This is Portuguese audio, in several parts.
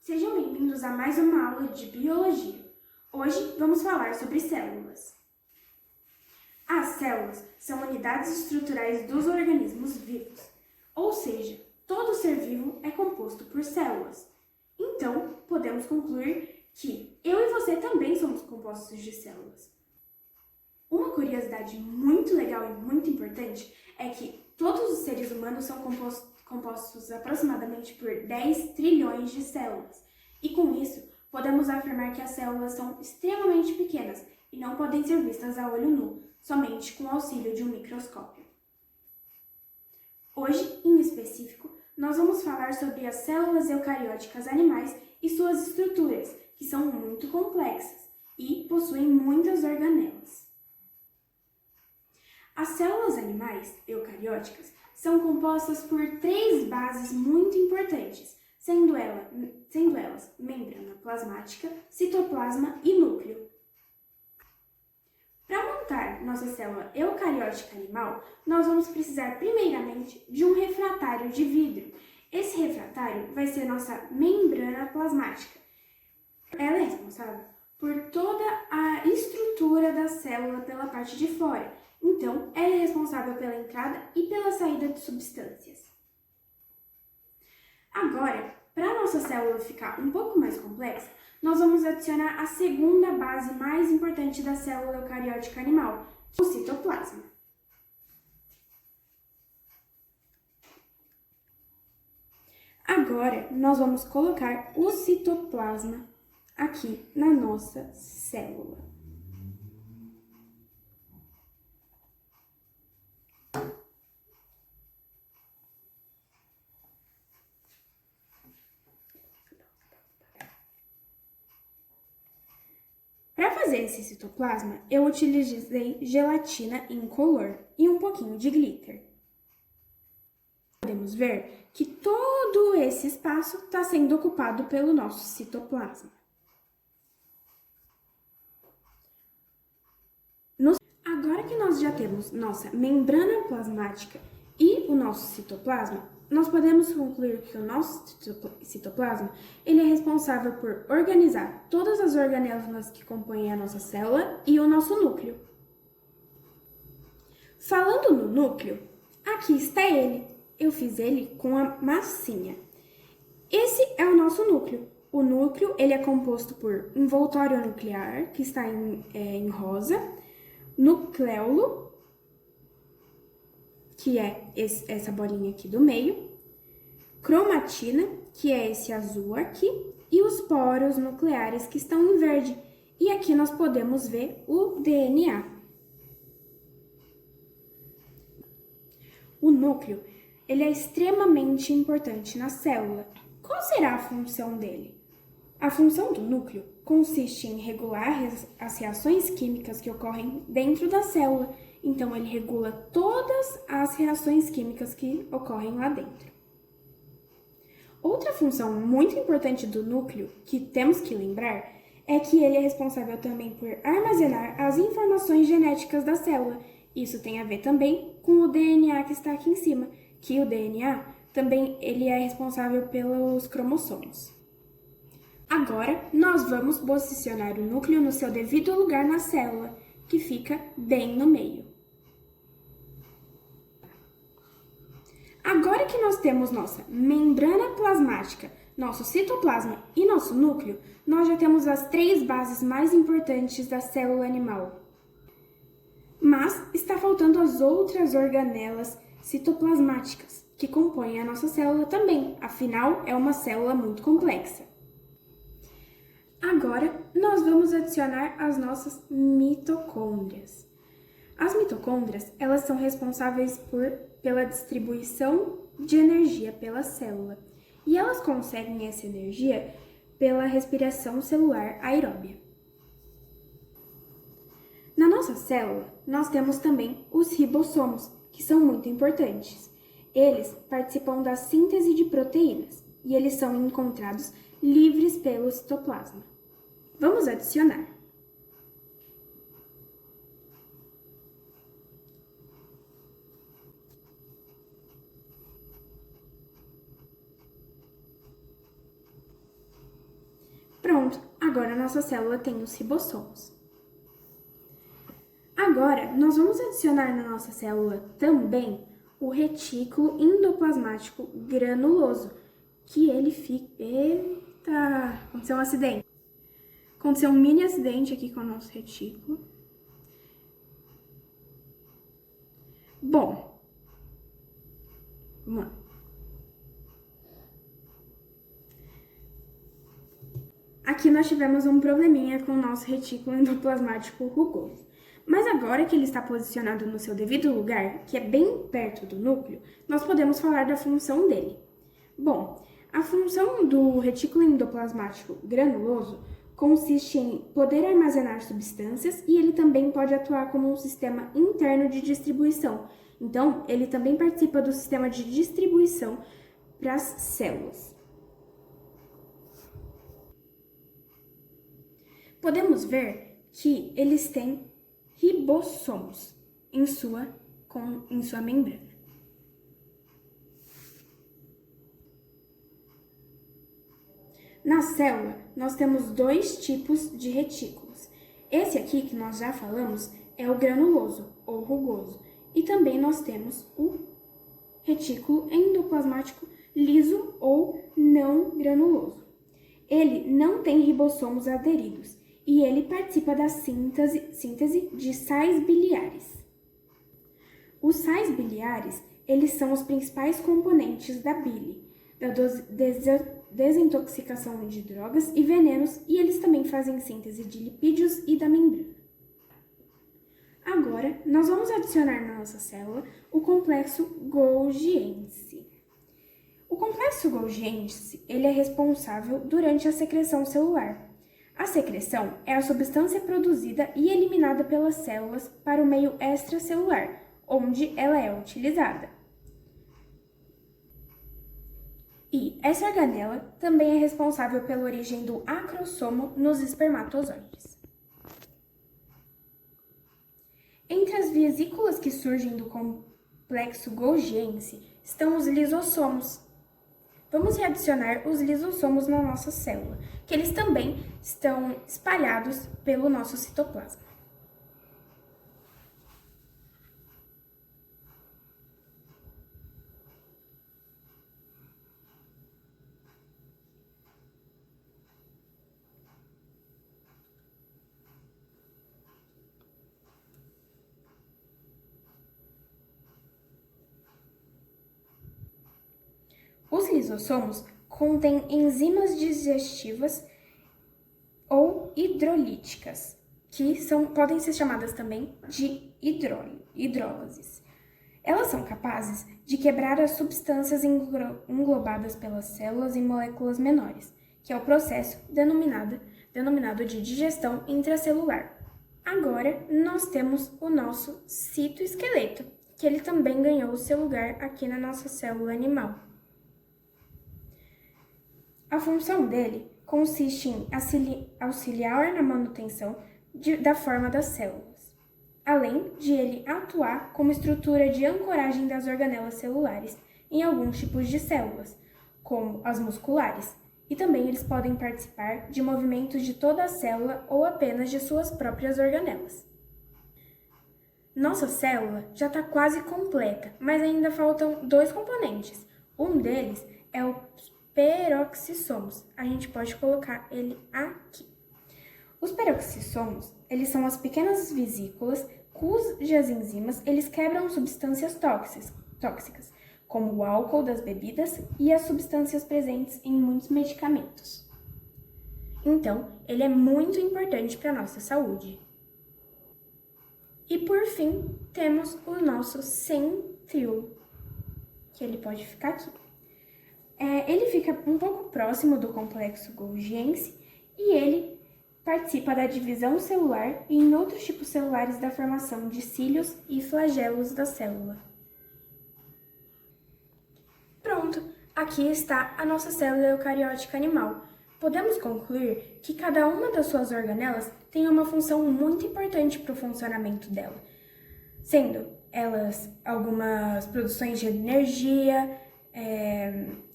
Sejam bem-vindos a mais uma aula de Biologia. Hoje vamos falar sobre células. As células são unidades estruturais dos organismos vivos, ou seja, todo ser vivo é composto por células. Então, podemos concluir que eu e você também somos compostos de células. Uma curiosidade muito legal e muito importante é que todos os seres humanos são compostos aproximadamente por 10 trilhões de células. E com isso, podemos afirmar que as células são extremamente pequenas e não podem ser vistas a olho nu, somente com o auxílio de um microscópio. Hoje, em específico, nós vamos falar sobre as células eucarióticas animais e suas estruturas, que são muito complexas e possuem muitas organelas. As células animais eucarióticas são compostas por 3 bases muito importantes, sendo elas membrana plasmática, citoplasma e núcleo. Para montar nossa célula eucariótica animal, nós vamos precisar primeiramente de um refratário de vidro. Esse refratário vai ser nossa membrana plasmática. Ela é responsável por toda a estrutura da célula pela parte de fora. Então, ela é responsável pela entrada e pela saída de substâncias. Agora, para a nossa célula ficar um pouco mais complexa, nós vamos adicionar a segunda base mais importante da célula eucariótica animal, o citoplasma. Agora, nós vamos colocar o citoplasma aqui na nossa célula. Para fazer esse citoplasma, eu utilizei gelatina incolor e um pouquinho de glitter. Podemos ver que todo esse espaço está sendo ocupado pelo nosso citoplasma. Agora que nós já temos nossa membrana plasmática e o nosso citoplasma, nós podemos concluir que o nosso citoplasma ele é responsável por organizar todas as organelas que compõem a nossa célula e o nosso núcleo. Falando no núcleo, aqui está ele. Eu fiz ele com a massinha. Esse é o nosso núcleo. O núcleo ele é composto por envoltório nuclear, que está em rosa, nucleolo, que é essa bolinha aqui do meio, cromatina, que é esse azul aqui, e os poros nucleares que estão em verde. E aqui nós podemos ver o DNA. O núcleo, ele é extremamente importante na célula. Qual será a função dele? A função do núcleo consiste em regular as reações químicas que ocorrem dentro da célula. Então, ele regula todas as reações químicas que ocorrem lá dentro. Outra função muito importante do núcleo, que temos que lembrar, é que ele é responsável também por armazenar as informações genéticas da célula. Isso tem a ver também com o DNA que está aqui em cima, que o DNA também ele é responsável pelos cromossomos. Agora, nós vamos posicionar o núcleo no seu devido lugar na célula, que fica bem no meio. Agora que nós temos nossa membrana plasmática, nosso citoplasma e nosso núcleo, nós já temos as 3 bases mais importantes da célula animal. Mas está faltando as outras organelas citoplasmáticas, que compõem a nossa célula também, afinal é uma célula muito complexa. Agora, nós vamos adicionar as nossas mitocôndrias. As mitocôndrias, elas são responsáveis pela distribuição de energia pela célula, e elas conseguem essa energia pela respiração celular aeróbia. Na nossa célula, nós temos também os ribossomos, que são muito importantes. Eles participam da síntese de proteínas, e eles são encontrados livres pelo citoplasma. Vamos adicionar. Pronto, agora a nossa célula tem os ribossomos. Agora, nós vamos adicionar na nossa célula também o retículo endoplasmático granuloso, que ele fica... Eita! Aconteceu um acidente. Aconteceu um mini acidente aqui com o nosso retículo. Bom, vamos lá. Aqui nós tivemos um probleminha com o nosso retículo endoplasmático rugoso. Mas agora que ele está posicionado no seu devido lugar, que é bem perto do núcleo, nós podemos falar da função dele. Bom, a função do retículo endoplasmático granuloso consiste em poder armazenar substâncias e ele também pode atuar como um sistema interno de distribuição. Então, ele também participa do sistema de distribuição para as células. Podemos ver que eles têm ribossomos em sua membrana. Na célula, nós temos dois tipos de retículos. Esse aqui, que nós já falamos, é o granuloso ou rugoso. E também nós temos o retículo endoplasmático liso ou não granuloso. Ele não tem ribossomos aderidos e ele participa da síntese de sais biliares. Os sais biliares, eles são os principais componentes da bile, da desintoxicação de drogas e venenos, e eles também fazem síntese de lipídios e da membrana. Agora, nós vamos adicionar na nossa célula o complexo golgiense. O complexo golgiense, ele é responsável durante a secreção celular. A secreção é a substância produzida e eliminada pelas células para o meio extracelular, onde ela é utilizada. E essa organela também é responsável pela origem do acrossomo nos espermatozoides. Entre as vesículas que surgem do complexo golgiense estão os lisossomos. Vamos readicionar os lisossomos na nossa célula, que eles também estão espalhados pelo nosso citoplasma. Os lisossomos contêm enzimas digestivas ou hidrolíticas, que podem ser chamadas também de hidrólises. Elas são capazes de quebrar as substâncias englobadas pelas células em moléculas menores, que é o processo denominado de digestão intracelular. Agora, nós temos o nosso citoesqueleto, que ele também ganhou o seu lugar aqui na nossa célula animal. A função dele consiste em auxiliar na manutenção da forma das células, além de ele atuar como estrutura de ancoragem das organelas celulares em alguns tipos de células, como as musculares, e também eles podem participar de movimentos de toda a célula ou apenas de suas próprias organelas. Nossa célula já está quase completa, mas ainda faltam dois componentes. Um deles é o peroxissomos. A gente pode colocar ele aqui. Os peroxissomos, eles são as pequenas vesículas cujas enzimas eles quebram substâncias tóxicas, como o álcool das bebidas e as substâncias presentes em muitos medicamentos. Então, ele é muito importante para a nossa saúde. E por fim, temos o nosso centríolo, que ele pode ficar aqui. Ele fica um pouco próximo do complexo golgiense e ele participa da divisão celular e em outros tipos celulares da formação de cílios e flagelos da célula. Pronto, aqui está a nossa célula eucariótica animal. Podemos concluir que cada uma das suas organelas tem uma função muito importante para o funcionamento dela, sendo elas algumas produções de energia,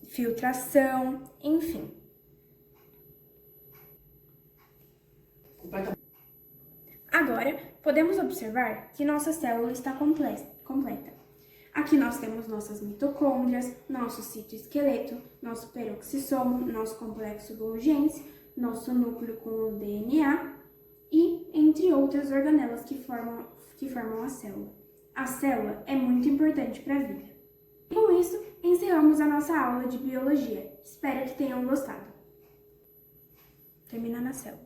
filtração, enfim. podemos observar que nossa célula está completa. Aqui nós temos nossas mitocôndrias, nosso citoesqueleto, nosso peroxissomo, nosso complexo Golgi, nosso núcleo com o DNA e entre outras organelas que formam a célula. A célula é muito importante para a vida. E com isso, encerramos a nossa aula de biologia. Espero que tenham gostado. Termina na célula.